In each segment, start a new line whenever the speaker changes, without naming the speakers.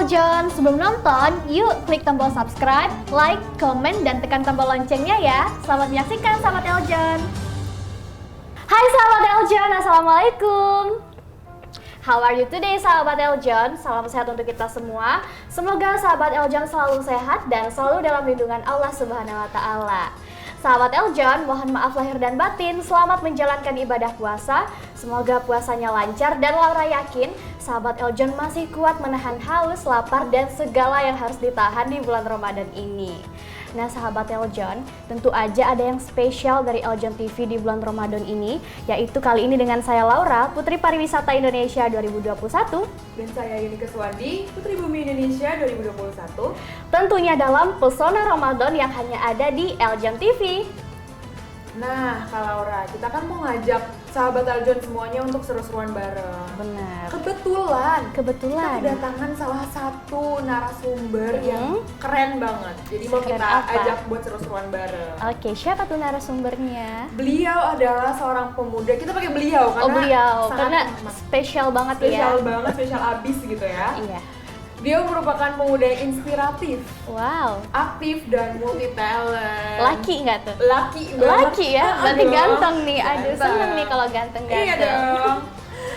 Eljon, sebelum nonton, yuk klik tombol subscribe, like, komen, dan tekan tombol loncengnya ya. Selamat menyaksikan sahabat Eljon. Hai sahabat Eljon, Assalamualaikum. How are you today sahabat Eljon? Salam sehat untuk kita semua. Semoga sahabat Eljon selalu sehat dan selalu dalam lindungan Allah Subhanahu wa Ta'ala. Sahabat Eljon, mohon maaf lahir dan batin, selamat menjalankan ibadah puasa. Semoga puasanya lancar dan Laura yakin sahabat Eljon masih kuat menahan haus, lapar, dan segala yang harus ditahan di bulan Ramadan ini. Nah sahabat Eljon, tentu aja ada yang spesial dari Eljon TV di bulan Ramadan ini, yaitu kali ini dengan saya Laura, Putri Pariwisata Indonesia 2021.
Dan saya Yunika Suwandi, Putri Bumi Indonesia 2021.
Tentunya dalam Pesona Ramadan yang hanya ada di Eljon TV.
Nah, Kak Laura, kita kan mau ngajak sahabat Eljon semuanya untuk seru-seruan bareng.
Benar.
Kebetulan kita
Kebetulan.
kedatangan salah satu narasumber yang keren banget. Jadi mau
Sekeren
kita
apa?
ajak buat seru-seruan bareng.
Oke, siapa tuh narasumbernya?
Beliau adalah seorang pemuda. Kita pakai beliau karena
Beliau,
sangat
karena spesial banget
spesial
ya.
banget, spesial abis gitu ya.
Iya.
Dia merupakan pemuda yang inspiratif,
Wow.
aktif dan multi talent.
Laki nggak tuh?
Laki banget.
Laki ya, berarti
Aduh,
ganteng nih. Aduh,
ganteng.
seneng nih kalau ganteng-ganteng.
Iya dong.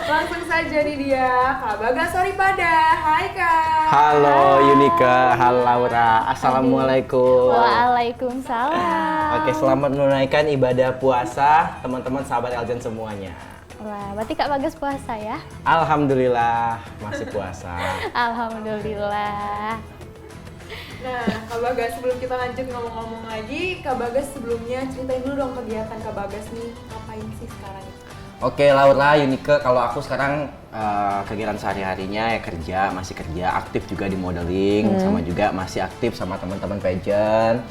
Langsung saja nih dia, Kak Bagas Saripada. Hai Kak.
Halo Yunika, halo Laura, Assalamualaikum.
Waalaikumsalam.
Oke, selamat menunaikan ibadah puasa teman-teman sahabat Eljon semuanya.
Wah, berarti Kak Bagas puasa ya?
Alhamdulillah masih puasa.
Alhamdulillah.
Nah, Kak Bagas, sebelum kita lanjut ngomong-ngomong lagi, Kak Bagas sebelumnya ceritain dulu dong kegiatan Kak Bagas nih, ngapain sih sekarang?
Oke Laura, Yunika, kalau aku sekarang kegiatan sehari-harinya ya kerja, masih kerja, aktif juga di modeling, sama juga masih aktif sama teman-teman pageant.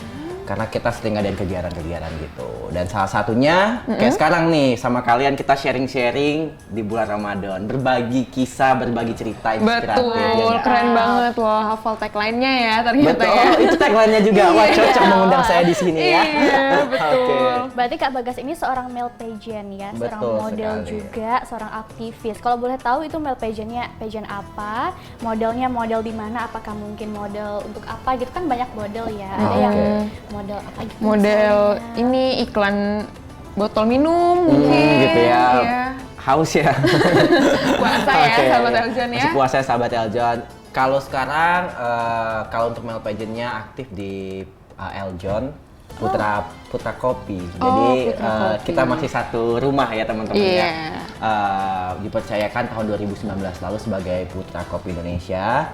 Karena kita sering ngadain kegiatan-kegiatan gitu. Dan salah satunya kayak sekarang nih sama kalian kita sharing-sharing di bulan Ramadan, berbagi kisah, berbagi cerita inspiratif.
Betul,
ya nggak?
keren banget loh hafal tagline-nya ya ternyata
Betul,
ya.
itu tagline-nya juga. Wah, cocok mengundang saya di sini ya.
Iya, betul.
Oke.
Berarti Kak Bagas ini seorang male pageant ya, seorang
Betul
model
sekali.
juga, seorang aktivis. Kalau boleh tahu itu male pageantnya pageant apa? Modelnya model di mana? Apakah mungkin model untuk apa gitu kan banyak model ya. Ada
Oh,
yang
oke.
model apa gitu?
Model
misalnya.
ini iklan botol minum mungkin.
Gitu ya.
Iya.
Haus ya.
Puasa ya
Oke,
sahabat Eljon ya.
Masih puasa ya sahabat Eljon. Kalau sekarang, kalau untuk male pageantnya aktif di Eljon, Putra Kopi. Jadi
Putra Kopi.
kita masih satu rumah ya teman-teman
Iya.
ya. Dipercayakan tahun 2019 lalu sebagai Putra Kopi Indonesia.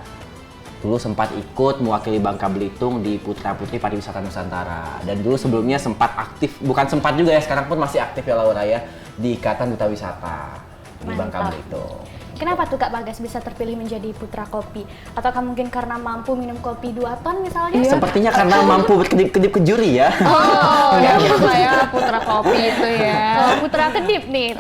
Dulu sempat ikut mewakili Bangka Belitung di Putra Putri Pariwisata Nusantara. Dan dulu sebelumnya sempat aktif, bukan sempat juga ya, sekarang pun masih aktif ya Laura ya, di Ikatan Duta Wisata di Bangka
Mantap.
Belitung.
Kenapa tuh Kak Bagas bisa terpilih menjadi putra kopi? Ataukah mungkin karena mampu minum kopi 2 ton misalnya?
Sepertinya karena mampu berkedip-kedip ke juri ya.
Oh, ya lah ya Putra Kopi itu ya.
Oh, putra kedip nih.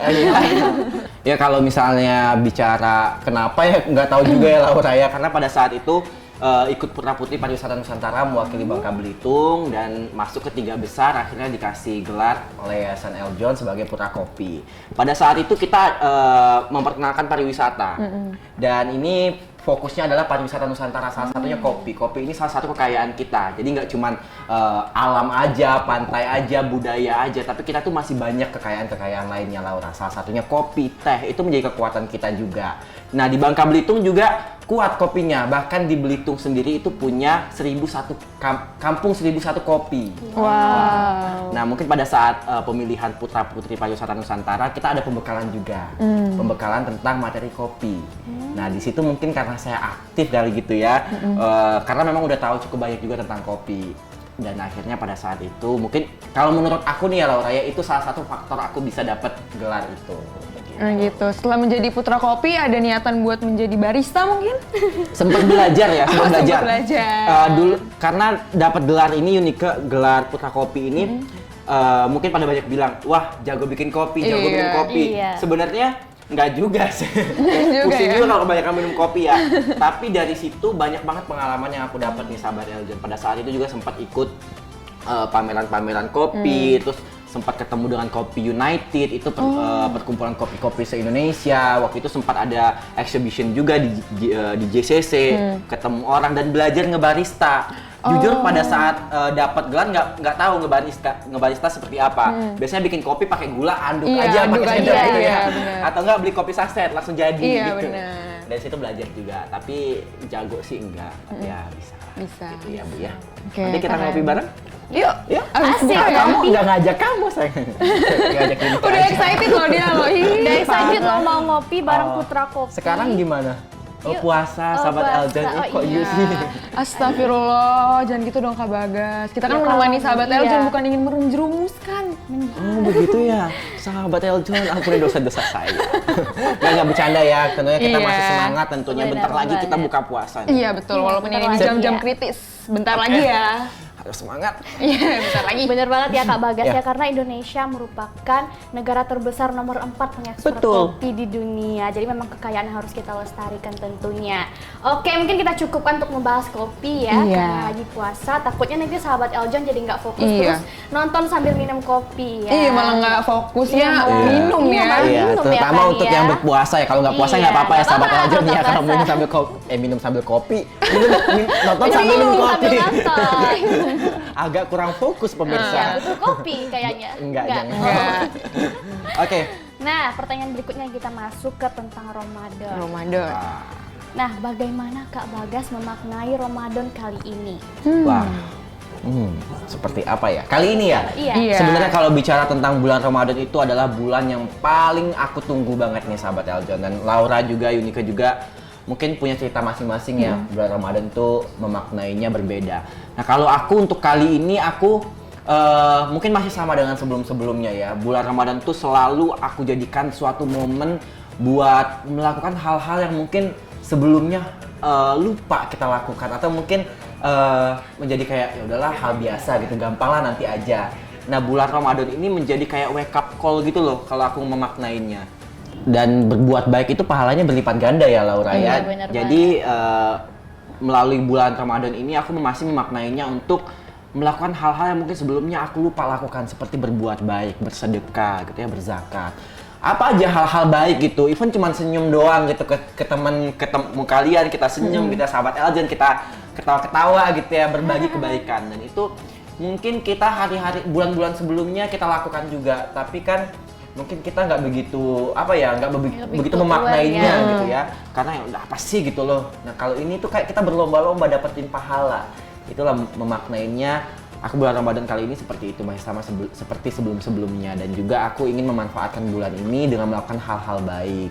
Ya kalau misalnya bicara kenapa ya nggak tahu juga ya Laura ya, karena pada saat itu ikut Putra Putri Pariwisata Nusantara mewakili Bangka Belitung dan masuk ke 3 besar, akhirnya dikasih gelar oleh Yayasan Eljon sebagai Putra Kopi. Pada saat itu kita memperkenalkan pariwisata dan ini fokusnya adalah pariwisata Nusantara, salah satunya kopi. Kopi ini salah satu kekayaan kita. Jadi nggak cuman alam aja, pantai aja, budaya aja, tapi kita tuh masih banyak kekayaan-kekayaan lainnya Laura. Salah satunya kopi, teh, itu menjadi kekuatan kita juga. Nah di Bangka Belitung juga kuat kopinya, bahkan di Belitung sendiri itu punya 1001 kampung 1001 kopi.
Wow.
Nah mungkin pada saat pemilihan Putra Putri Pariwisata Nusantara kita ada pembekalan juga, pembekalan tentang materi kopi. Nah di situ mungkin karena saya aktif kali gitu ya, karena memang udah tahu cukup banyak juga tentang kopi. Dan akhirnya pada saat itu mungkin kalau menurut aku nih ya Laura ya, itu salah satu faktor aku bisa dapat gelar itu.
Nah gitu, setelah menjadi Putra Kopi ada niatan buat menjadi barista mungkin?
Sempat belajar ya, sempat
Sempat
belajar.
belajar.
Dulu karena dapat gelar ini Yunika, gelar Putra Kopi ini mungkin pada banyak bilang, wah jago bikin kopi, jago
Iya.
minum kopi.
Iya.
Sebenarnya nggak juga sih.
juga
Pusing
ya.
juga kalau kebanyakan minum kopi ya. Tapi dari situ banyak banget pengalaman yang aku dapat nih sahabat Eljon. Pada saat itu juga sempat ikut pameran-pameran kopi, terus sempat ketemu dengan Kopi United, itu perkumpulan kopi-kopi se-Indonesia. Waktu itu sempat ada exhibition juga di JCC, ketemu orang dan belajar ngebarista. Jujur pada saat dapat gelar nggak tahu ngebarista seperti apa. Biasanya bikin kopi pakai gula, aduk aja pakai sendok gitu ya. Atau nggak beli kopi saset langsung jadi gitu.
Bener.
Dari situ belajar juga, tapi jago sih enggak. Ya bisa. Gitu ya Bu ya. Nanti kita ngopi bareng.
Yuk.
Asik.
Kamu nggak ngajak kamu sayang. Ngajak Inka
Udah
aja.
excited loh dia loh.
Udah excited lo mau ngopi bareng Putra Kopi.
Sekarang gimana? Oh,
Yuk.
puasa, sahabat
puasa.
Eljan.
Oh,
Kok
iya.
sih?
Astagfirullah, jangan gitu dong Kak Bagas. Kita kan
Ya,
menemani
kalau-
sahabat
iya.
Eljan bukan ingin menjerumuskan.
Oh begitu ya, sahabat Eljan, ampuni dosa-dosa saya. Nggak bercanda ya, tentunya kita
Iya.
masih semangat, tentunya
Benar
bentar lagi kita
banget.
buka puasa nih.
Iya betul,
Iya,
walaupun
bentar
ini
lagi
jam-jam
ya.
kritis. Bentar lagi ya.
Harus semangat.
Iya, bentar lagi.
Bener banget ya Kak Bagas
Ya.
ya, karena Indonesia merupakan negara terbesar nomor 4 pengekspor
Betul.
kopi di dunia. Jadi memang kekayaan yang harus kita lestarikan tentunya. Oke, mungkin kita cukupkan untuk membahas kopi ya,
Iya.
karena lagi puasa. Takutnya nanti sahabat Eljan jadi nggak fokus
Iya.
terus nonton sambil minum kopi ya.
Iya, malah nggak fokusnya
Iya, malah
minum
iya,
ya.
malah
Iya,
minum ya
terutama
kan
untuk
ya.
yang berpuasa ya. Kalau nggak puasa
Iya,
nggak apa-apa ya
nggak
sahabat
apa-apa,
Eljan ya.
nggak
Kalau
puasa.
minum sambil kopi, minum sambil kopi, nonton sambil minum kopi.
sambil nonton.
Agak kurang fokus pemirsa.
Iya, betul kopi kayaknya.
Enggak, jangan.
Enggak.
Oke.
Nah, pertanyaan berikutnya kita masuk ke tentang Ramadan.
Ramadan.
Nah, bagaimana Kak Bagas memaknai Ramadan kali ini?
Wah. Seperti apa ya? Kali ini ya?
Iya.
Iya.
Sebenarnya kalau bicara tentang bulan Ramadan itu adalah bulan yang paling aku tunggu banget nih sahabat Eljan, dan Laura juga, Yunika juga mungkin punya cerita masing-masing ya. Bulan Ramadan itu memaknainya berbeda. Nah, kalau aku untuk kali ini aku mungkin masih sama dengan sebelum-sebelumnya ya. Bulan Ramadan tuh selalu aku jadikan suatu momen buat melakukan hal-hal yang mungkin sebelumnya lupa kita lakukan, atau mungkin menjadi kayak ya udahlah hal biasa gitu, gampang lah nanti aja. Nah, bulan Ramadan ini menjadi kayak wake up call gitu loh kalau aku memaknainya. Dan berbuat baik itu pahalanya berlipat ganda ya Laura
Iya,
ya.
benar
Jadi melalui bulan Ramadan ini aku masih memaknainya untuk melakukan hal-hal yang mungkin sebelumnya aku lupa lakukan, seperti berbuat baik, bersedekah gitu ya, berzakat. Apa aja hal-hal baik gitu, even cuman senyum doang gitu ke teman, ketemu kalian, kita senyum, kita sahabat Eljan, kita ketawa-ketawa gitu ya, berbagi kebaikan. Dan itu mungkin kita hari-hari, bulan-bulan sebelumnya kita lakukan juga, tapi kan mungkin kita nggak begitu nggak begitu memaknainya
aware, ya.
gitu ya, karena ya udah apa sih gitu loh. Nah, kalau ini tuh kayak kita berlomba-lomba dapetin pahala, itulah memaknainya. Aku bulan Ramadan kali ini seperti itu, masih sama seperti sebelum-sebelumnya, dan juga aku ingin memanfaatkan bulan ini dengan melakukan hal-hal baik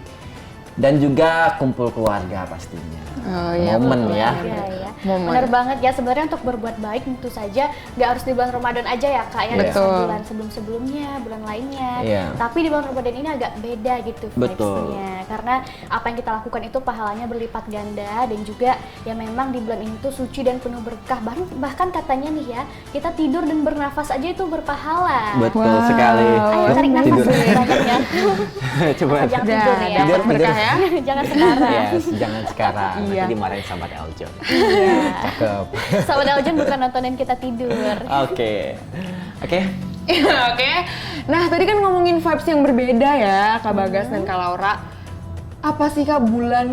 dan juga kumpul keluarga pastinya.
Oh, iya,
Momen
betul.
ya.
Iya, iya.
Momen.
Benar banget ya, sebenarnya untuk berbuat baik tentu saja nggak harus di bulan Ramadan aja ya Kak ya, bisa
Betul.
bulan sebelum-sebelumnya, bulan lainnya.
Iya.
Tapi di bulan Ramadan ini agak beda gitu
Betul.
vibes-nya. Karena apa yang kita lakukan itu pahalanya berlipat ganda, dan juga ya memang di bulan ini tuh suci dan penuh berkah. Bahkan katanya nih ya, kita tidur dan bernafas aja itu berpahala.
Betul
Wow.
sekali.
Ayo tarik nafas
Tidur.
dulu banyak.
Coba.
Jangan
Udah,
tidur ya.
dapat berkah ya.
Jangan sekarang.
Yes, jangan sekarang.
Iya.
Nanti dimarahin sahabat Eljon.
Iya.
Cakep.
Sahabat Eljan bukan nontonin kita tidur.
Oke. Oke.
Oke. Nah, tadi kan ngomongin vibes yang berbeda ya, Kak Bagas dan Kak Laura. Apa sih Kak bulan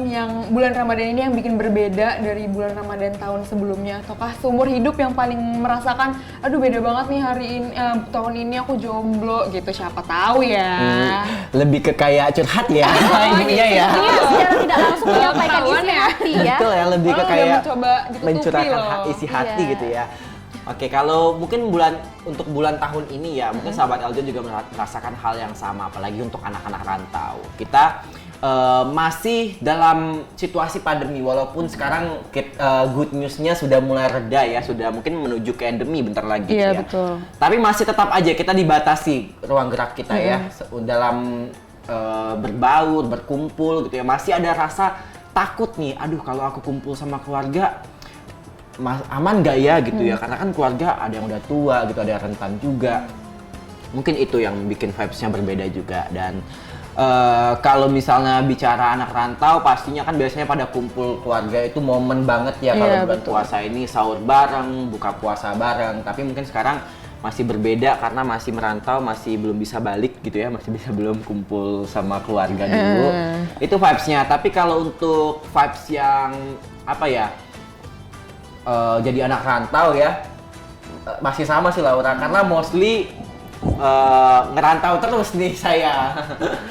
Ramadan ini yang bikin berbeda dari bulan Ramadan tahun sebelumnya? Ataukah seumur hidup yang paling merasakan, aduh beda banget nih hari ini, tahun ini aku jomblo gitu, siapa tahu ya.
Lebih ke kayak curhat ya. Intinya ya.
Iya, secara tidak langsung menyampaikan
Ketahuan
isi
ya.
hati ya.
Betul ya, lebih ke
Orang udah
kayak
mencoba ditutupi
mencurahkan
loh.
isi hati
Iya.
gitu ya. Oke, kalau mungkin untuk bulan tahun ini ya, mungkin sahabat Eljon juga merasakan hal yang sama, apalagi untuk anak-anak rantau. Kita masih dalam situasi pandemi, walaupun sekarang good news-nya sudah mulai reda ya, sudah mungkin menuju ke endemi bentar lagi
Iya,
ya.
betul.
Tapi masih tetap aja kita dibatasi ruang gerak kita ya, dalam berbaur, berkumpul gitu ya. Masih ada rasa takut nih, aduh kalau aku kumpul sama keluarga aman nggak ya gitu ya, karena kan keluarga ada yang udah tua gitu, ada yang rentan juga. Mungkin itu yang bikin vibes-nya berbeda juga. Dan kalau misalnya bicara anak rantau, pastinya kan biasanya pada kumpul keluarga itu momen banget ya kalau
Iya,
bulan
betul.
puasa ini, sahur bareng, buka puasa bareng. Tapi mungkin sekarang masih berbeda karena masih merantau, masih belum bisa balik gitu ya, masih belum kumpul sama keluarga dulu. Itu vibes-nya. Tapi kalau untuk vibes yang apa ya, jadi anak rantau ya, masih sama sih Laura, karena mostly ngerantau terus nih saya.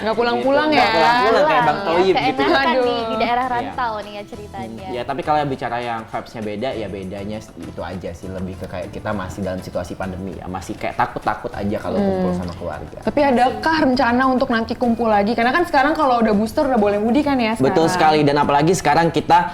Nggak pulang-pulang ya?
Nggak pulang-pulang kayak Bang Toyib gitu.
Keenakan nih
Aduh.
di daerah rantau nih ya ceritanya.
Ya tapi kalau bicara yang vibes-nya beda, ya bedanya itu aja sih, lebih ke kayak kita masih dalam situasi pandemi ya, masih kayak takut-takut aja kalau kumpul sama keluarga.
Tapi adakah rencana untuk nanti kumpul lagi? Karena kan sekarang kalau udah booster udah boleh mudik kan ya sekarang?
Betul sekali, dan apalagi sekarang kita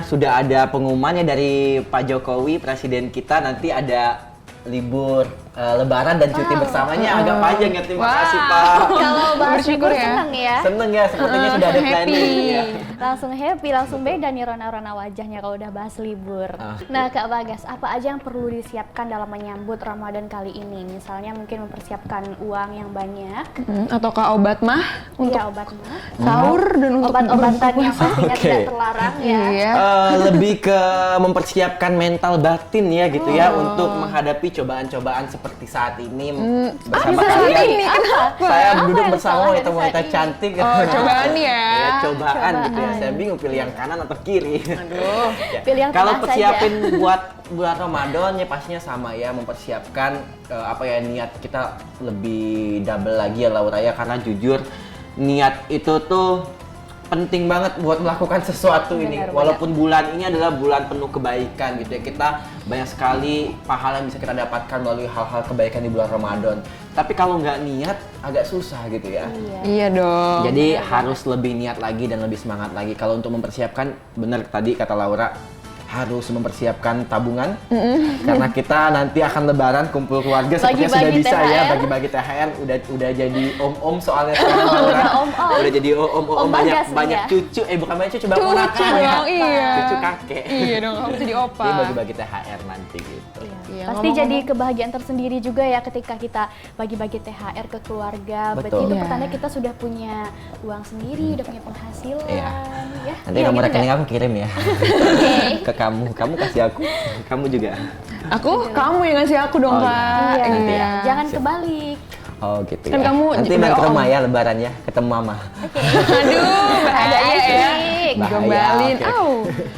sudah ada pengumumannya dari Pak Jokowi, presiden kita, nanti ada libur Lebaran dan cuti bersamanya agak panjang ya. Terima kasih Pak.
Kalau bahas
Bersyukur
libur
ya.
seneng ya.
Seneng ya, sepertinya sudah ada
happy.
planning. Ya.
Langsung happy, langsung beda nih rona-rona wajahnya kalau udah bahas libur. Nah Kak Bagas, apa aja yang perlu disiapkan dalam menyambut Ramadan kali ini? Misalnya mungkin mempersiapkan uang yang banyak,
Ataukah obat mah untuk
ya obat mah,
sahur dan untuk
obat-obatan yang
berbuka puasa?
pastinya
Oke.
tidak terlarang ya.
Iya.
Lebih ke mempersiapkan mental batin ya gitu ya, untuk menghadapi cobaan-cobaan seperti saat ini bersama
bisa
kalian.
saat ini, kenapa?
Saya
Apa
duduk
yang
bersama
salah dari
wanita-wanita
saat ini?
cantik.
Oh, cobaan ya.
Ya, cobaan gitu ya.
Cobaan.
Saya bingung pilih yang kanan atau kiri.
Aduh.
Ya.
Pilih yang
Kalau
tengah
persiapin buat bulan Ramadan ya pastinya sama ya, mempersiapkan apa ya, niat kita lebih double lagi ya Laura ya, karena jujur niat itu tuh penting banget buat melakukan sesuatu ini.
Benar,
Walaupun bulan ini adalah bulan penuh kebaikan gitu ya, kita banyak sekali pahala yang bisa kita dapatkan melalui hal-hal kebaikan di bulan Ramadan. Tapi kalau nggak niat agak susah gitu ya.
Iya dong.
Jadi harus lebih niat lagi dan lebih semangat lagi. Kalau untuk mempersiapkan, benar tadi kata Laura, harus mempersiapkan tabungan karena kita nanti akan lebaran kumpul keluarga, sepertinya sudah
Bagi-bagi
bisa ya
THR.
bagi-bagi THR, udah jadi om-om soalnya sekarang Laura.
om-om.
Udah jadi om-om,
Om Bagas nih
banyak
ya.
cucu, bukan banyak cucu,
Cucu
ponakan ya.
dong, iya.
Cucu kakek.
Iya dong, kamu jadi opa.
Jadi bagi-bagi THR nanti gitu.
Iya,
Pasti
ngomong-ngomong.
jadi kebahagiaan tersendiri juga ya ketika kita bagi-bagi THR ke keluarga. Berarti
Betul.
itu
Iya.
pertanda kita sudah punya uang sendiri, udah punya penghasilan.
Iya.
Ya.
Nanti
Iya,
nomor
gitu
rekening
nggak?
aku kirim ya ke kamu kasih aku, kamu juga.
Aku, kamu yang ngasih aku dong,
Oh,
Kak.
Iya,
Iya.
jangan kebalik.
Oh gitu
Kan
ya.
kamu
Nanti
juga
main ke
om.
rumah ya lebaran ya, ketemu mama.
Aduh, bahaya ya.
asik.
Bahaya,
Gombalin.
oke.
Au.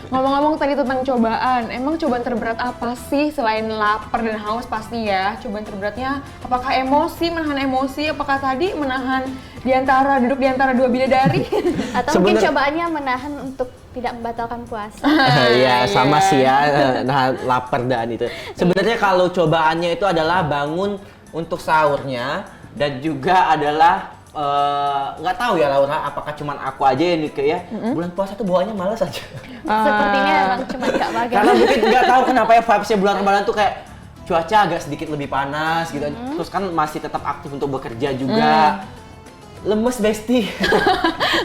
Ngomong-ngomong tadi tentang cobaan, emang cobaan terberat apa sih selain lapar dan haus pasti ya? Cobaan terberatnya apakah emosi, menahan emosi, apakah tadi menahan duduk di antara dua bidadari?
Atau mungkin
Sebenar-
cobaannya menahan untuk tidak membatalkan puasa.
Iya, sama sih ya. Nah, lapar dan itu. Sebenarnya kalau cobaannya itu adalah bangun untuk sahurnya, dan juga adalah nggak tahu ya Laura, apakah cuman aku aja yang nih ya, bulan puasa tuh bawaannya males aja.
Sepertinya memang cuma Kak Bagas.
Karena mungkin nggak tahu kenapa ya vibes-nya bulan Ramadan tuh kayak cuaca agak sedikit lebih panas gitu. Terus kan masih tetap aktif untuk bekerja juga. Lemes besti.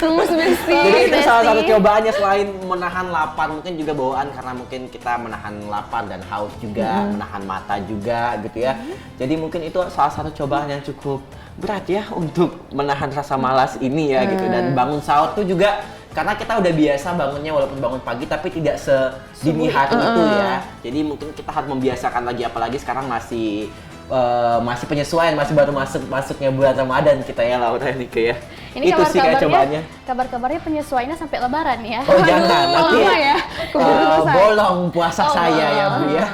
Rumus besti.
Jadi itu salah satu
Besti.
cobaannya selain menahan lapar, mungkin juga bawaan karena mungkin kita menahan lapar dan haus juga, menahan mata juga gitu ya. Jadi mungkin itu salah satu cobaan yang cukup berat ya untuk menahan rasa malas ini ya gitu. Dan bangun sahur tuh juga karena kita udah biasa bangunnya walaupun bangun pagi tapi tidak sedini hari itu ya. Jadi mungkin kita harus membiasakan lagi, apalagi sekarang masih penyesuaian, masih baru masuknya bulan Ramadan kita ya Laura nih ya.
Ini
Itu sih kayak cobaannya.
kabar-kabarnya penyesuaiannya sampai Lebaran ya.
Oh jangan, nanti
lama ya? Keburu selesai.
bolong puasa saya ya Bu ya.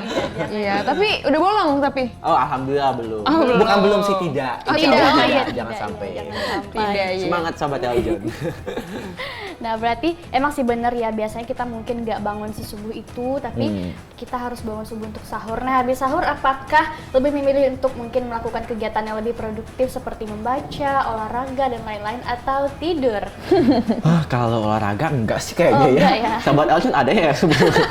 Iya, tapi udah bolong tapi.
Oh alhamdulillah belum.
Oh, belum.
Bukan belum sih, tidak.
Oh,
Insya
tidak.
Allah
Oh,
tidak.
iya,
Jangan sampai.
Jangan sampai.
Tidak, iya.
Semangat Sobat Eljon.
Nah berarti emang sih bener ya, biasanya kita mungkin nggak bangun si subuh itu, tapi kita harus bangun subuh untuk sahur. Nah habis sahur apakah lebih memilih untuk mungkin melakukan kegiatan yang lebih produktif seperti membaca, olahraga dan lain-lain, atau tidur?
Kalau olahraga enggak sih kayaknya
Oh,
ya.
enggak ya?
Sobat Eljon ada ya sebelumnya.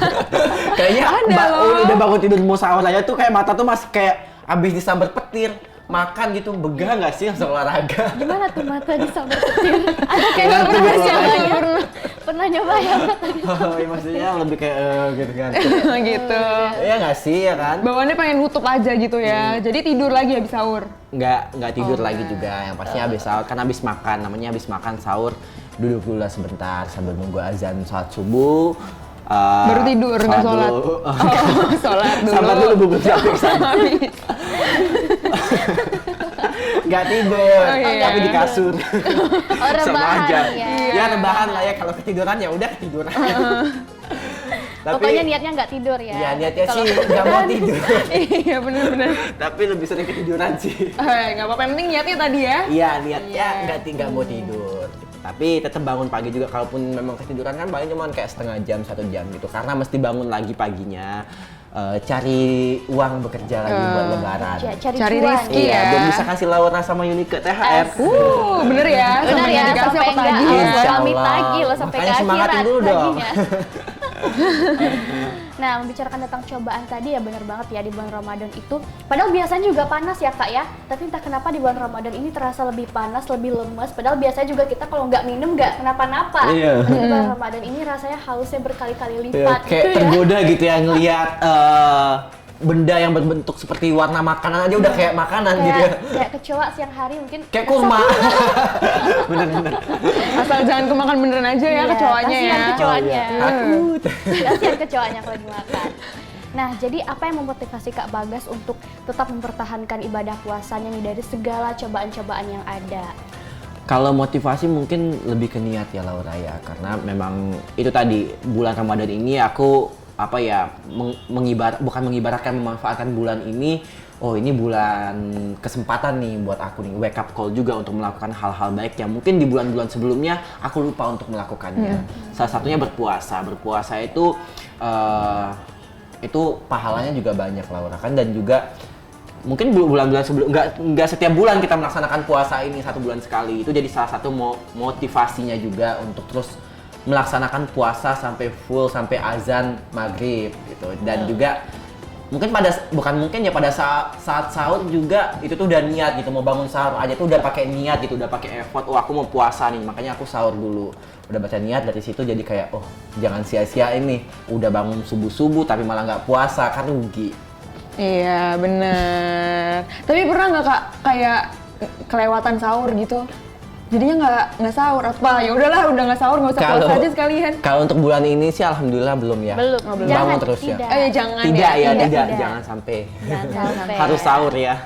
Kayaknya
Ada loh.
udah bangun tidur mau sahur aja tuh kayak mata tuh masih kayak abis disambar petir. Makan gitu, begah nggak sih langsung olahraga?
Gimana tuh mata disambar petir? Ada kayak
Ngantuk
pernah
gitu
nyoba
olahraga.
ya? Pernah nyoba ya mata
Oh, iya, maksudnya lebih kayak gitu kan.
Gitu.
Iya nggak sih ya kan?
Bawaannya pengen nutup aja gitu ya. Jadi tidur lagi habis sahur.
Nggak tidur lagi juga, yang pastinya habis sahur, kan habis makan, namanya habis makan sahur, duduk dulu lah sebentar sambil nunggu azan sholat subuh,
Baru tidur, nggak sholat.
dulu.
Oh, sholat dulu.
Sabar dulu Bu, belum pingsan. Nggak tidur,
Oh, iya.
tapi di kasur.
Oh,
Sama
rebahan
aja.
ya.
Ya rebahan lah ya, kalau ketiduran ya udah ketiduran.
Pokoknya niatnya nggak tidur ya.
Ya niatnya
Kalau
sih nggak mau tidur.
Iya benar-benar.
Tapi lebih sering ketiduran sih.
Nggak apa-apa, yang penting niatnya tadi ya.
Iya niatnya
Iya.
nggak mau tidur. Tapi tetap bangun pagi juga, kalaupun memang ketiduran kan paling cuma kayak setengah jam, 1 jam gitu. Karena mesti bangun lagi paginya, cari uang bekerja lagi buat lebaran.
Cari
Cari
cuan.
rezeki.
Iya,
ya.
biar bisa kasih Laura sama Yunike THR.
Bener ya,
Benar
sampai
ya,
dikasih
sampai
apa tadi
enggak
ya.
Insya
pamit
Allah.
lagi loh sampai
Makanya
ke
semangatin
akhirat
dulu dong.
paginya. Nah, membicarakan tentang cobaan tadi ya benar banget ya di bulan Ramadan itu. Padahal biasanya juga panas ya Kak ya. Tapi entah kenapa di bulan Ramadan ini terasa lebih panas, lebih lemes. Padahal biasanya juga kita kalau nggak minum nggak kenapa-napa.
Iya.
Tapi di bulan Ramadan ini rasanya hausnya berkali-kali
Ya,
lipat
kayak
gitu ya.
tergoda gitu ya ngelihat benda yang berbentuk seperti warna makanan aja udah kayak makanan gitu ya.
Kayak kecoa siang hari mungkin
Kayak kurma. Bener-bener.
Asal jangan kemakan beneran aja ya
Iya,
kecoanya
kasihan
ya.
kecoanya.
Takut.
Kasihan kecoanya kalau dimakan. Nah, jadi apa yang memotivasi Kak Bagas untuk tetap mempertahankan ibadah puasanya nih dari segala cobaan-cobaan yang ada?
Kalau motivasi mungkin lebih ke niat ya Laura ya, karena memang itu tadi bulan Ramadan ini aku bukan mengibaratkan, memanfaatkan bulan ini. Oh ini bulan kesempatan nih buat aku nih, wake up call juga untuk melakukan hal-hal baik yang mungkin di bulan-bulan sebelumnya aku lupa untuk melakukannya. Salah satunya berpuasa. Berpuasa itu pahalanya juga banyak Laura kan, dan juga mungkin bulan-bulan sebelum nggak setiap bulan kita melaksanakan puasa ini 1 bulan sekali. Itu jadi salah satu motivasinya juga untuk terus melaksanakan puasa sampai full, sampai azan maghrib gitu. Dan juga mungkin pada saat sahur juga itu tuh udah niat gitu, mau bangun sahur aja tuh udah pakai niat gitu, udah pakai effort. Oh aku mau puasa nih, makanya aku sahur dulu. Udah baca niat, dari situ jadi kayak oh jangan sia-siain nih, udah bangun subuh-subuh tapi malah nggak puasa kan rugi.
Iya bener. Tapi pernah nggak Kak kayak kelewatan sahur gitu? Jadinya nggak sahur apa? Ya udahlah, udah nggak sahur, nggak usah puasa aja sekalian.
Kalau untuk bulan ini sih alhamdulillah belum ya.
Belum.
Bangun
Jangan,
terus ya.
tidak.
Jangan
Tidak ya,
Tidak.
tidak. Jangan sampai.
Jangan sampai.
Harus sahur ya.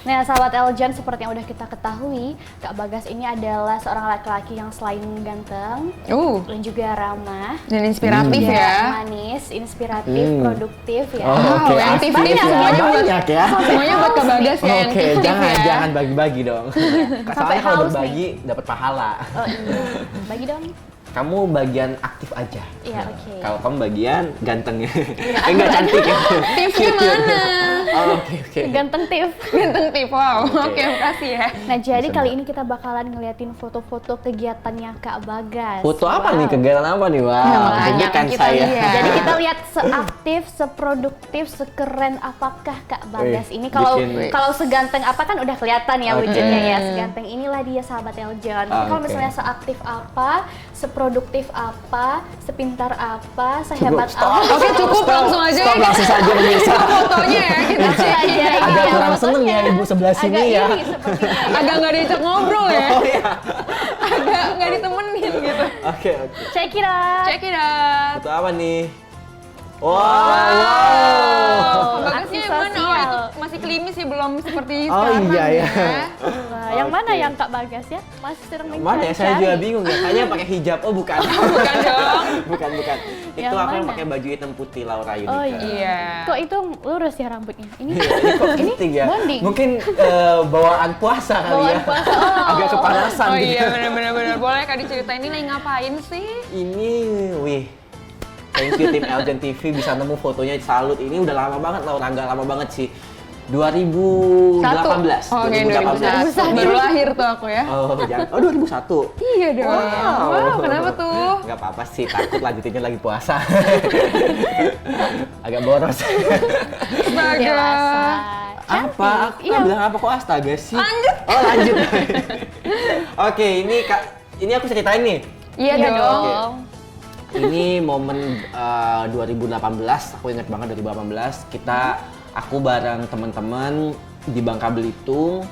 Nah, sahabat Eljan, seperti yang udah kita ketahui, Kak Bagas ini adalah seorang laki-laki yang selain ganteng dan juga ramah,
Dan inspiratif
juga
ya.
manis, inspiratif, produktif ya.
Oh,
Wow,
oke.
yang
Asik
tips-tips
ya.
semuanya buat
Banyak ya.
Semuanya buat Kak Bagas ya yang
Oke,
tips-tips ya.
jangan bagi-bagi dong.
Sampai
Soalnya kalau
haus
berbagi dapat pahala.
Oh iya, bagi dong.
Kamu bagian aktif aja.
Iya, oke.
Kalau kamu bagian gantengnya. Enggak cantik ya.
Tipsnya mana?
Oh, oke.
Ganteng Tiff.
Ganteng tip, wow.
Oke.
Oke, makasih ya.
Nah, jadi kali ini kita bakalan ngeliatin foto-foto kegiatannya Kak Bagas.
Foto apa
Wow.
nih? Kegiatan apa nih? Wah,
Ya, makanya
deg-degan
kan kita
saya.
lihat.
Jadi kita lihat seaktif, seproduktif, sekeren apakah Kak Bagas
Wih,
ini. Kalau
bikin-
kalau seganteng apa kan udah kelihatan ya
Oke.
wujudnya ya. Seganteng inilah dia sahabat Eljon. Tapi kalau
Oke.
misalnya seaktif apa, seproduktif apa, sepintar apa, sehebat
Stop.
apa.
Oke, cukup langsung aja
Stop,
ya.
langsung saja pemirsa.
Fotonya ya kita cek.
Aja,
Agak
iya,
kurang seneng
fotonya.
ya ibu sebelah sini
Agak
ya.
iri sepertinya.
Agak nggak diajak ngobrol ya.
Oh iya.
Agak nggak ditemenin gitu.
Oke.
Check it out.
Check it out.
Foto apa nih? Wow.
Bagusnya
Aksi
yang mana? Oh,
sosial.
itu masih klimis ya, belum seperti
Oh,
sekarang
iya, ya.
Wah, yang mana yang Kak Bagas ya? Masih sering mencari.
Mana ya? Saya juga bingung ya. Kayaknya pakai hijab. Oh bukan.
Bukan dong.
bukan.
Yang
Itu aku yang
mana?
pakai baju hitam putih Laura Yunike.
Oh
Iya.
Kok itu lurus ya rambutnya? Ini
Ini kok penting ya?
bonding.
Mungkin bawaan puasa kali
Bawaan
ya.
puasa. Oh.
Agak kepanasan
Oh
gitu.
iya, benar-benar. Boleh Kak diceritain ini lagi ngapain sih?
Ini, wih. Thank you tim Eljan TV bisa nemu fotonya, salut. Ini udah lama banget Laura, nggak lama banget sih. 2018.
Oh, oke, 2001. Baru lahir tuh aku ya.
Oh, jangan. Oh, 2001.
Iya dong. Wow, kenapa tuh?
Nggak apa-apa sih, takut lanjutinnya lagi puasa. Agak boros.
Astaga.
Dewasa.
Apa? Aku
Iya.
nggak bilang apa kok astaga sih?
Lanjut.
Oh, lanjut. Oke, ini aku ceritain nih.
Iya dong.
Ini momen 2018, aku ingat banget 2018, aku bareng teman-teman di Bangka Belitung,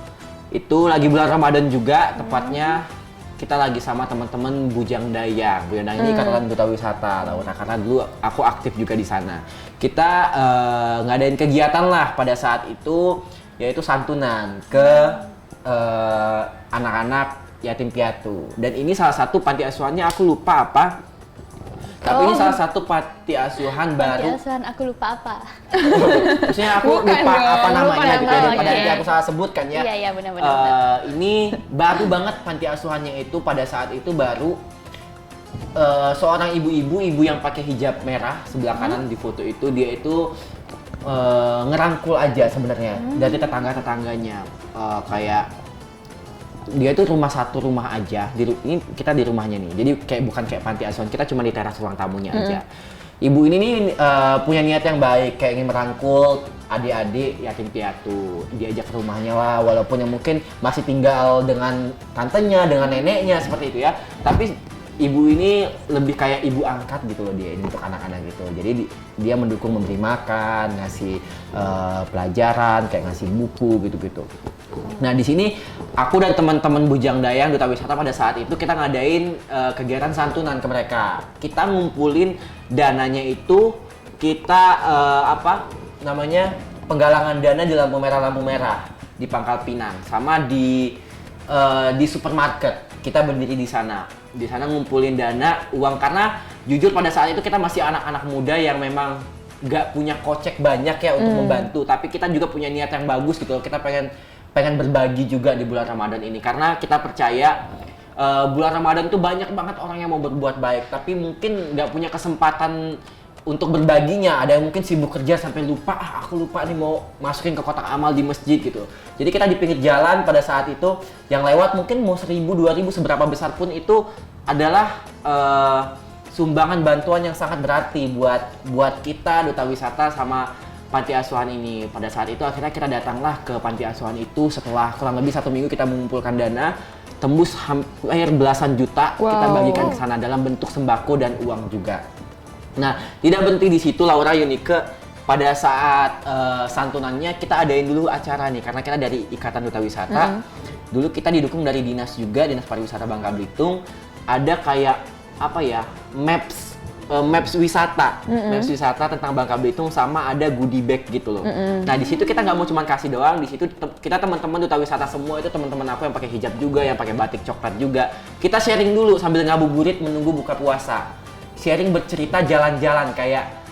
itu lagi bulan Ramadan juga, tepatnya kita lagi sama teman-teman Bujang Dayang. Bujang Dayang ini Ikatan Duta Wisata Laura, karena dulu aku aktif juga di sana. Kita ngadain kegiatan lah pada saat itu, yaitu santunan ke anak-anak yatim piatu. Dan ini salah satu panti asuhannya, aku lupa apa. Tapi ini salah satu panti asuhan baru.
Panti asuhan aku lupa apa.
Maksudnya aku
Bukan
lupa
dong,
apa namanya
lupa
gitu,
nama,
daripada
oke.
nanti aku salah sebut kan ya.
Iya, benar-benar.
Ini baru banget panti asuhannya itu, pada saat itu baru seorang ibu yang pakai hijab merah sebelah kanan di foto itu, dia itu ngerangkul aja sebenarnya dari tetangga-tetangganya, kayak dia itu satu rumah aja. Ini kita di rumahnya nih, jadi kayak bukan kayak panti asuhan, kita cuma di teras ruang tamunya aja. Ibu ini nih punya niat yang baik, kayak ingin merangkul adik-adik yatim piatu, diajak ke rumahnya lah, walaupun yang mungkin masih tinggal dengan tantenya, dengan neneknya seperti itu ya, tapi ibu ini lebih kayak ibu angkat gitu loh dia ini untuk anak-anak gitu. Jadi dia mendukung, memberi makan, ngasih pelajaran, kayak ngasih buku gitu-gitu. Nah di sini aku dan teman-teman Bujang Dayang Duta Wisata pada saat itu kita ngadain kegiatan santunan ke mereka. Kita ngumpulin dananya itu, kita penggalangan dana di lampu merah di Pangkal Pinang, sama di supermarket. Kita berdiri di sana ngumpulin dana uang, karena jujur pada saat itu kita masih anak-anak muda yang memang nggak punya kocek banyak ya untuk membantu, tapi kita juga punya niat yang bagus gitu. Kita pengen berbagi juga di bulan Ramadan ini, karena kita percaya bulan Ramadan tuh banyak banget orang yang mau berbuat baik, tapi mungkin nggak punya kesempatan untuk berbaginya. Ada yang mungkin sibuk kerja sampai lupa, aku lupa nih mau masukin ke kotak amal di masjid gitu. Jadi kita di pinggir jalan pada saat itu, yang lewat mungkin mau 1.000, 2.000, seberapa besar pun itu adalah sumbangan bantuan yang sangat berarti buat kita Duta Wisata sama panti asuhan ini. Pada saat itu akhirnya kita datanglah ke panti asuhan itu setelah kurang lebih 1 minggu kita mengumpulkan dana tembus hampir belasan juta. Kita bagikan ke sana dalam bentuk sembako dan uang juga. Nah, tidak berhenti di situ Laura, Yunike. Pada saat santunannya kita adain dulu acara nih, karena kita dari Ikatan Duta Wisata. Dulu kita didukung dari dinas juga, Dinas Pariwisata Bangka Belitung. Ada kayak maps wisata, maps wisata tentang Bangka Belitung, sama ada goodie bag gitu loh. Nah di situ kita nggak mau cuma kasih doang, di situ kita teman-teman Duta Wisata semua itu teman-teman aku yang pakai hijab juga, yang pakai batik coklat juga. Kita sharing dulu sambil ngabuburit menunggu buka puasa. Sharing, bercerita, jalan-jalan kayak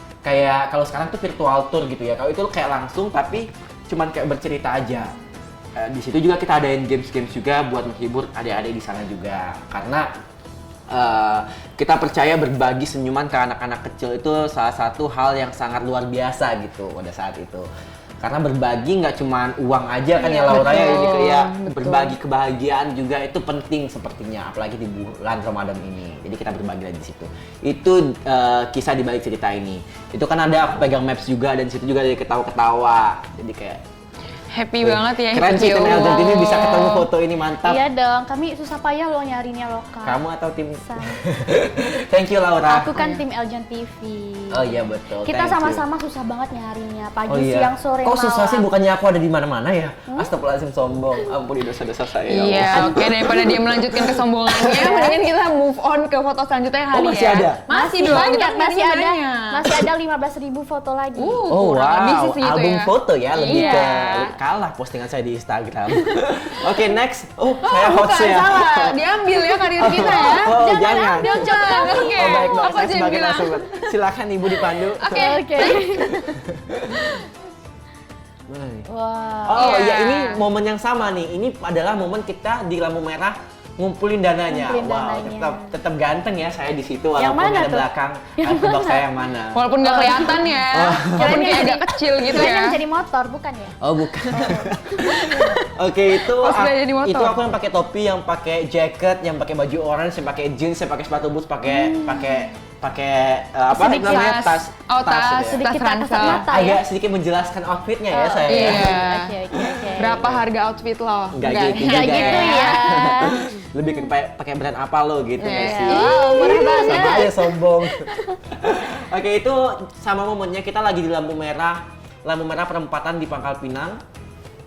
kalau sekarang tuh virtual tour gitu ya. Kalau itu kayak langsung tapi cuman kayak bercerita aja. Di situ juga kita adain games-games juga buat menghibur adik-adik di sana juga. Karena kita percaya berbagi senyuman ke anak-anak kecil itu salah satu hal yang sangat luar biasa gitu pada saat itu. Karena berbagi nggak cuma uang aja kan ya Laura ya, ini kayak berbagi kebahagiaan juga itu penting sepertinya, apalagi di bulan Ramadan ini. Jadi kita berbagi di situ. Itu kisah di balik cerita ini. Itu kan ada aku pegang maps juga, dan di situ juga ada ketawa-ketawa. Jadi kayak
Happy banget ya.
keren sih tim Eljon ini bisa ketemu foto ini, mantap.
Iya dong, kami susah payah loh nyarinya loh Kak.
Kamu atau tim?
Sama.
Thank you Laura.
Aku kan tim Eljon TV.
Oh iya betul.
Kita
thank you.
sama-sama susah banget nyarinya, pagi,
Oh iya.
siang, sore,
Kok
malam.
susah sih, bukannya aku ada di mana-mana ya? Astagfirullahaladzim, sombong. Ampuni dosa-dosa saya. ya Allah.
Iya, oke, daripada dia melanjutkan kesombongannya, mendingan kita move on ke foto selanjutnya kali
masih
ya.
ada?
Masih dong,
banyak,
kita
masih ada.
banyak.
Masih ada 15.000 foto lagi.
Oh
kurang lebih
wow,
sih segitu
album
ya.
foto ya, lebih
Iya.
ke kalah postingan saya di Instagram. Oke, next. Oh, saya
Bukan,
hostnya.
salah. Diambil ya karir kita ya.
Oh,
Jangan
jangan.
ambil job kami.
Oke.
Oh baik,
Apa
saya
aja yang
sebagai
bilang?
narasumber. Silakan Ibu dipandu.
Oke.
Oke.
Mana nih?
Wah.
Oh
Iya.
ya, ini momen yang sama nih. Ini adalah momen kita di lampu merah ngumpulin dananya.
Ngumpulin
Wow,
dananya.
tetap ganteng ya saya di situ,
Yang
walaupun
mana
ada
tuh?
belakang. Tebak saya yang mana?
Walaupun nggak kelihatan ya, walaupun kayak agak kecil gitu
Kirain
ya.
yang jadi motor, bukan ya?
Oh bukan. Oke, itu
Pas udah jadi motor.
itu aku yang pakai topi, yang pakai jaket, yang pakai baju orange, yang pakai jeans, yang pakai sepatu boots, pakai apa
Sedikit
namanya, tas.
Oh, tas.
ya.
Sedikit
Tas
tak kasat
ransel.
mata ya.
Agak sedikit menjelaskan outfitnya ya saya.
iya.
Oke.
Berapa harga outfit lo?
Enggak gitu
Nggak
juga
gitu ya.
Lebih ke pakai brand apa lo gitu
Iya.
nggak sih?
Wow, murah banget.
Sama aja sombong. Oke, itu sama momennya kita lagi di lampu merah perempatan di Pangkal Pinang.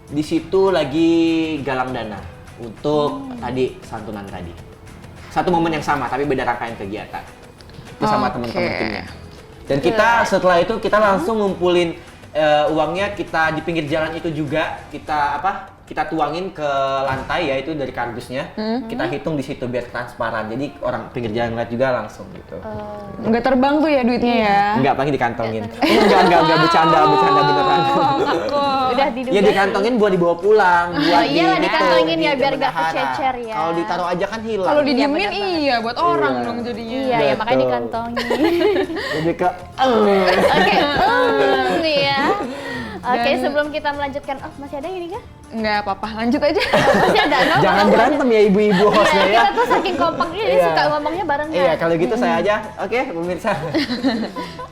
Di situ lagi galang dana untuk tadi santunan tadi. satu momen yang sama tapi beda rangkaian kegiatan. Itu sama
Oke.
teman-teman timnya. Dan kita setelah itu kita langsung ngumpulin uangnya, kita di pinggir jalan itu juga kita tuangin ke lantai ya, itu dari kardusnya. Kita hitung di situ biar transparan. Jadi orang pinggir jalan ngeliat juga langsung gitu.
Nggak terbang tuh ya duitnya ya?
Enggak, paling dikantongin. Enggak bercanda beneran.
Udah diduga.
Ya dikantongin buat dibawa pulang, buat
iyalah, dikantongin ya, biar nggak
bendahara.
kececer ya.
Kalau ditaruh aja kan hilang.
Kalau didiemin
bener banget.
iya buat orang
Iya.
dong jadinya.
Iya, ya makanya
Betul.
dikantongin.
Lebih ke
Oke, ya. Oke,
Dan-
sebelum kita melanjutkan, masih ada ini kah?
Nggak apa-apa, lanjut aja.
Masih ada, no?
jangan berantem ya ibu-ibu hostnya
Iya,
ya.
kita tuh saking kompaknya, jadi
Iya.
suka ngomongnya barengan.
Iya, kalau gitu saya aja. Oke, pemirsa.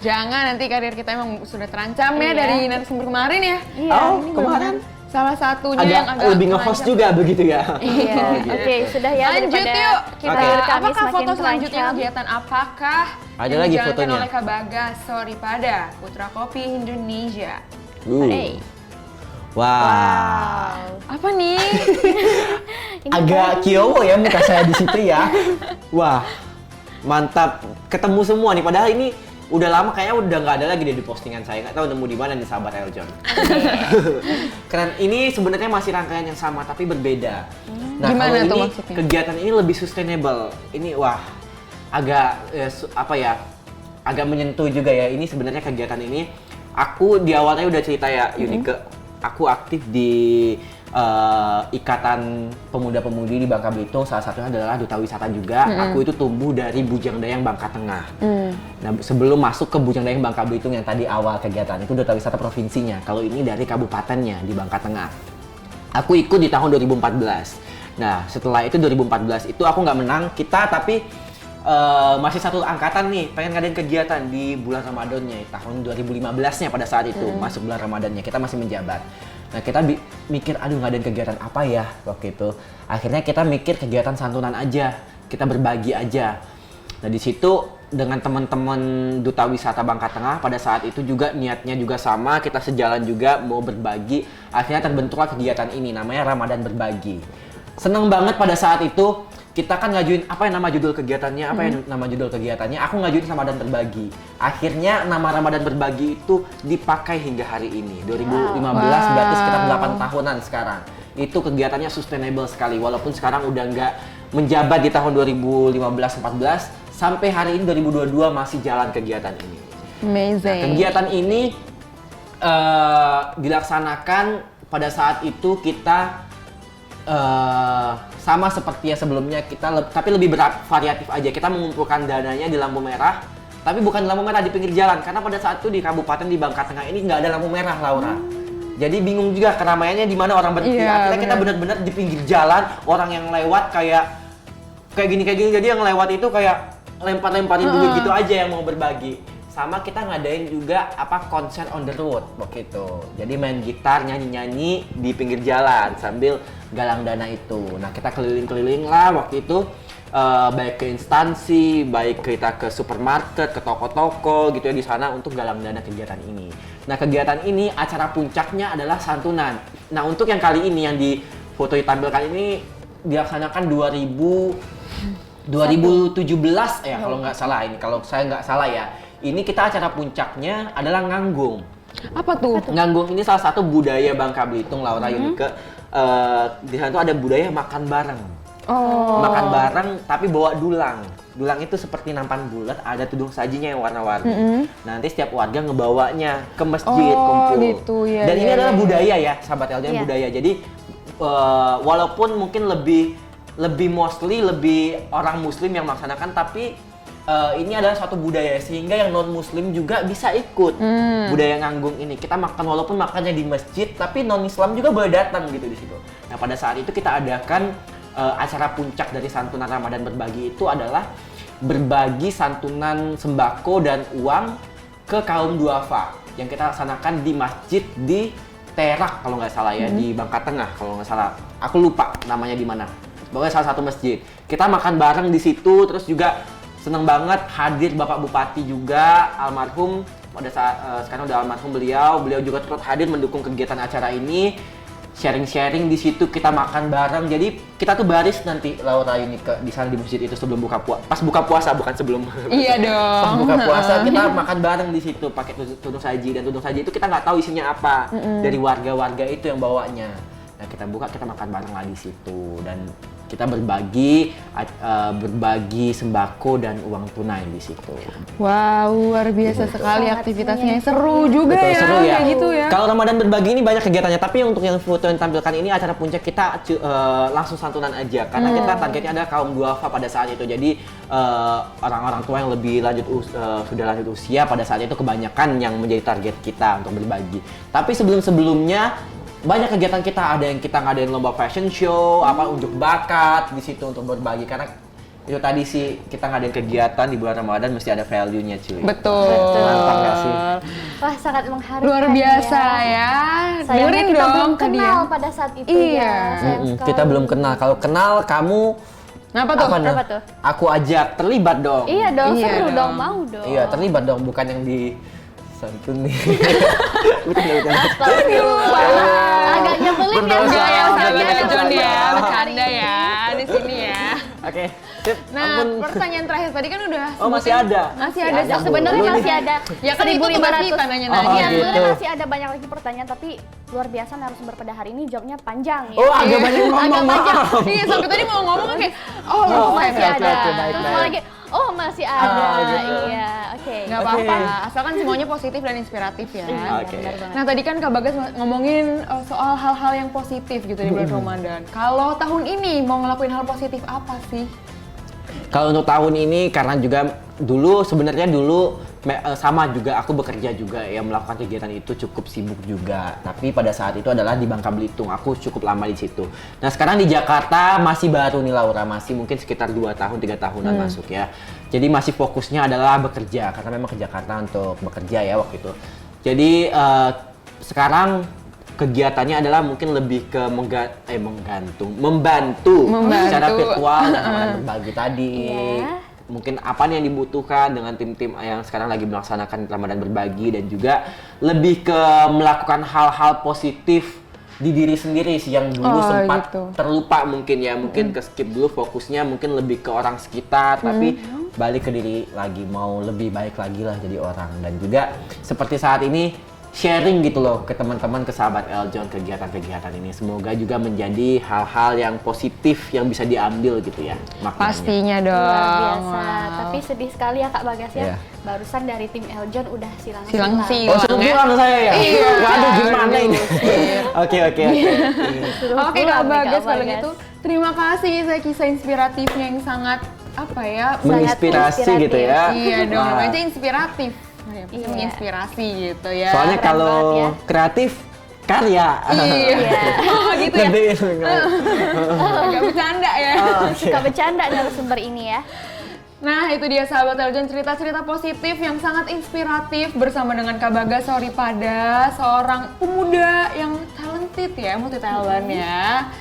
Jangan, nanti karir kita emang sudah terancam ya
Iya.
dari narasumber kemarin ya.
Iya,
Oh,
ini
kemarin
Salah satunya yang
agak
agak
lebih nge-host
terancam.
juga begitu ya.
Iya,
Oh, gitu.
oke, sudah ya.
Lanjut
daripada
yuk.
Kita
Oke.
kami
Apakah
semakin
foto selanjutnya
terancam.
kegiatan apakah
Ada
yang
lagi
dijalankan
fotonya.
oleh Kak Bagas Soripada, Putra Kopi Indonesia?
Hey.
Wah.
Apa nih?
Agak kiowo ya muka saya di situ ya. Wah. Mantap. Ketemu semua nih, padahal ini udah lama kayaknya udah nggak ada lagi deh di postingan saya. Nggak tahu nemu di mana nih sahabat Eljon. Keren. Ini sebenarnya masih rangkaian yang sama tapi berbeda. Nah,
Gimana
kalau
tuh
ini
maksudnya?
kegiatan ini lebih sustainable. Ini wah agak agak menyentuh juga ya. Ini sebenarnya kegiatan ini aku di awalnya udah cerita ya Yunike. Aku aktif di Ikatan Pemuda-Pemudi di Bangka Belitung, salah satunya adalah Duta Wisata juga. Aku itu tumbuh dari Bujang Dayang Bangka Tengah. Nah, sebelum masuk ke Bujang Dayang Bangka Belitung yang tadi awal kegiatan itu Duta Wisata provinsinya. Kalau ini dari kabupatennya di Bangka Tengah. Aku ikut di tahun 2014. Nah, setelah itu 2014 itu aku nggak menang kita, tapi masih satu angkatan nih, pengen ngadain kegiatan di bulan Ramadannya tahun 2015-nya pada saat itu masuk bulan Ramadannya kita masih menjabat. Nah, kita mikir aduh ngadain kegiatan apa ya waktu itu. Akhirnya kita mikir kegiatan santunan aja, kita berbagi aja. Nah, di situ dengan teman-teman Duta Wisata Bangka Tengah pada saat itu juga niatnya juga sama, kita sejalan juga mau berbagi. Akhirnya terbentuklah kegiatan ini namanya Ramadan Berbagi. Seneng banget pada saat itu. Kita kan ngajuin apa yang nama judul kegiatannya, aku ngajuin Ramadan Berbagi. Akhirnya nama Ramadan Berbagi itu dipakai hingga hari ini. 2015 berarti sekitar 8 tahunan sekarang. Itu kegiatannya sustainable sekali, walaupun sekarang udah nggak menjabat di tahun 2015-14, sampai hari ini 2022 masih jalan kegiatan ini.
Amazing.
Kegiatan ini dilaksanakan pada saat itu kita sama seperti yang sebelumnya tapi lebih variatif aja. Kita mengumpulkan dananya di lampu merah, tapi bukan lampu merah di pinggir jalan karena pada saat itu di kabupaten di Bangka Tengah ini nggak ada lampu merah, Laura. Jadi bingung juga keramaiannya di mana orang berhenti.
Iya,
Akhirnya kita benar-benar di pinggir jalan, orang yang lewat kayak gini. Jadi yang lewat itu kayak lempar-lemparin duit gitu aja yang mau berbagi. Sama kita ngadain juga konser on the road waktu itu. Jadi main gitar, nyanyi-nyanyi di pinggir jalan sambil galang dana itu. Nah, kita keliling-keliling lah waktu itu, baik ke instansi, baik kita ke supermarket, ke toko-toko gitu ya di sana untuk galang dana kegiatan ini. Nah, kegiatan ini acara puncaknya adalah santunan. Nah, untuk yang kali ini yang di foto ditampilkan ini dilaksanakan 2017 ya kalau nggak salah ini, kalau saya nggak salah ya. Ini kita acara puncaknya adalah nganggung.
Apa tuh?
Nganggung ini salah satu budaya Bangka Belitung, Laura Yunike. Di sana tuh ada budaya makan bareng.
Oh.
Makan bareng tapi bawa dulang. Dulang itu seperti nampan bulat, ada tudung sajinya yang warna-warni. Nanti setiap warga ngebawanya ke masjid kumpul.
Gitu, ya,
Dan ini
ya,
adalah
ya.
budaya ya, sahabat Eljan,
Iya.
budaya. Jadi walaupun mungkin lebih mostly lebih orang muslim yang melaksanakan, tapi ini adalah suatu budaya sehingga yang non muslim juga bisa ikut budaya nganggung ini. Kita makan walaupun makannya di masjid, tapi non Islam juga boleh datang gitu di situ. Nah, pada saat itu kita adakan acara puncak dari santunan Ramadan Berbagi itu adalah berbagi santunan sembako dan uang ke kaum duafa yang kita laksanakan di masjid di Terak kalau nggak salah ya, di Bangka Tengah kalau nggak salah. Aku lupa namanya di mana. Pokoknya salah satu masjid. Kita makan bareng di situ, terus juga seneng banget hadir Bapak Bupati juga, almarhum pada saat sekarang udah almarhum beliau juga turut hadir mendukung kegiatan acara ini. sharing-sharing di situ, kita makan bareng. Jadi kita tuh baris nanti Laura ini di sana di masjid itu sebelum buka puasa. Pas buka puasa bukan sebelum.
Iya dong.
Pas buka puasa kita makan bareng di situ pakai tudung saji, dan tudung saji itu kita nggak tahu isinya apa. Dari warga-warga itu yang bawanya. Nah, kita buka, kita makan bareng lah di situ, dan kita berbagi sembako dan uang tunai di situ.
Wow, luar biasa sekali
Sangat
aktivitasnya.
menyentuh.
Seru juga
Betul,
ya,
seru ya.
kayak gitu ya.
Kalau Ramadan berbagi ini banyak kegiatannya, tapi untuk yang foto yang tampilkan ini acara puncak kita langsung santunan aja, karena kita targetnya adalah kaum duafa pada saat itu. Jadi orang-orang tua yang lebih sudah lanjut usia pada saat itu kebanyakan yang menjadi target kita untuk berbagi. Tapi sebelum-sebelumnya banyak kegiatan kita, ada yang kita ngadain lomba fashion show, apa unjuk bakat di situ untuk berbagi, karena itu tadi sih kita ngadain kegiatan di bulan Ramadan mesti ada value-nya cuy.
Betul.
Mantap nggak sih?
Wah, sangat mengharukan.
Luar biasa ya.
Sayangnya
Dengerin
kita
dong
belum
ke dia.
kenal pada saat itu
Iya.
ya. Sayang sekali.
Kita belum kenal. Kalau kenal kamu
Kenapa tuh?
nah?
Apa tuh?
Aku ajak terlibat dong.
Iya dong,
Iya
seru
dong.
dong, mau dong.
Iya, terlibat dong, bukan yang di santun nih. Bukan.
Agak nyebelin ya.
Berdosa.
Enggak ya,
Berdosa.
sahabat Eljon ya,
Berdosa.
bercanda ya di sini ya.
Oke, sip.
Nah,
Ampun.
pertanyaan terakhir tadi kan udah
Oh, masih
sebutin-
ada?
Masih ada.
Ada, Bu.
Sebenarnya
Lu nih.
masih ada.
Ya kan itu tugas
1.500.
kita
Oh,
nanya-nanya.
Iya,
gitu.
sebenarnya masih ada banyak lagi pertanyaan, tapi luar biasa narasumber pada hari ini jawabnya panjang ya.
Oh, agak banyak ngomong.
Agak panjang.
maaf.
Iya, sampai tadi mau ngomong kan kayak, oh,
Oh,
lupa
Masih
oke,
ada.
oke, baik,
Terus
baik.
mau lagi, oh masih ada.
gitu.
Iya, oke.
nggak apa-apa. Asalkan semuanya positif dan inspiratif ya.
Iya,
Oke.
benar banget.
Nah tadi kan Kak Bagas ngomongin soal hal-hal yang positif gitu di bulan Ramadan. Kalau tahun ini mau ngelakuin hal positif apa sih?
Kalau untuk tahun ini, karena juga sebenarnya dulu sama juga aku bekerja juga ya, melakukan kegiatan itu cukup sibuk juga. Tapi pada saat itu adalah di Bangka Belitung, aku cukup lama di situ. Nah sekarang di Jakarta masih baru nih Laura, masih mungkin sekitar 2 tahun 3 tahunan masuk ya. Jadi masih fokusnya adalah bekerja, karena memang ke Jakarta untuk bekerja ya waktu itu. Jadi sekarang kegiatannya adalah mungkin lebih ke membantu secara virtual dan akan berbagi tadi.
Iya.
Mungkin apa nih yang dibutuhkan dengan tim-tim yang sekarang lagi melaksanakan Ramadan berbagi, dan juga lebih ke melakukan hal-hal positif di diri sendiri sih yang dulu sempat
gitu.
terlupa mungkin ya, mungkin ke skip dulu, fokusnya mungkin lebih ke orang sekitar, tapi balik ke diri lagi, mau lebih baik lagi lah jadi orang. Dan juga seperti saat ini sharing gitu loh ke teman-teman, ke sahabat Eljon, kegiatan-kegiatan ini semoga juga menjadi hal-hal yang positif yang bisa diambil gitu ya maknanya.
Pastinya dong.
Luar biasa.
Wow.
Tapi sedih sekali ya Kak Bagas ya.
Iya.
Barusan dari tim Eljon udah silang-silang.
Silang-silang.
Oh, suruh
ya.
pulang saya ya?
Iya.
Waduh, gimana ini?
Iya.
Oke.
Suruh
Oke
pulang
Kak
nih,
Bagas, kalau
Bagas.
gitu terima kasih saya kisah inspiratifnya yang sangat apa ya?
Menginspirasi
inspiratif.
gitu ya.
Iya dong,
Wah.
namanya aja inspiratif. Nah, ya,
Iya.
menginspirasi gitu ya.
Soalnya
keren
kalau
banget ya.
kreatif, karya.
Iya. Oh gitu ya.
Lebih
Agak bercanda ya.
Suka bercanda narasumber ini ya.
Nah itu dia sahabat Eljon, cerita-cerita positif yang sangat inspiratif bersama dengan Kak Bagas Soripada, seorang pemuda yang talented ya, multi talent ya.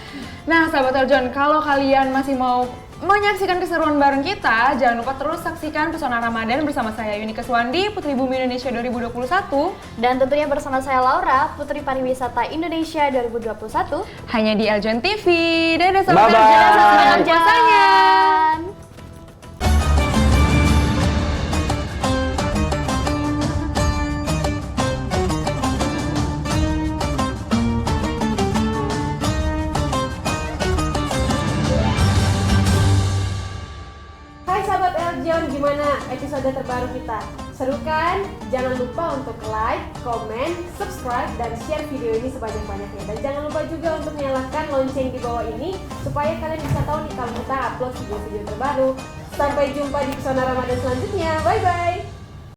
Nah sahabat Eljon, kalau kalian masih mau menyaksikan keseruan bareng kita, jangan lupa terus saksikan Pesona Ramadan bersama saya Yuni Keswandi, Putri Bumi Indonesia 2021.
Dan tentunya bersama saya Laura, Putri Pariwisata Indonesia 2021.
Hanya di Eljon TV. Dadah sahabat
Bye-bye.
Eljon, selamat
Selamat
puasanya.
Hai sahabat Eljon, gimana episode terbaru kita? Seru kan? Jangan lupa untuk like, komen, subscribe, dan share video ini sebanyak-banyaknya. Dan jangan lupa juga untuk nyalakan lonceng di bawah ini supaya kalian bisa tahu nih kalau kita upload video-video terbaru. Sampai jumpa di Pesona Ramadan selanjutnya. Bye-bye!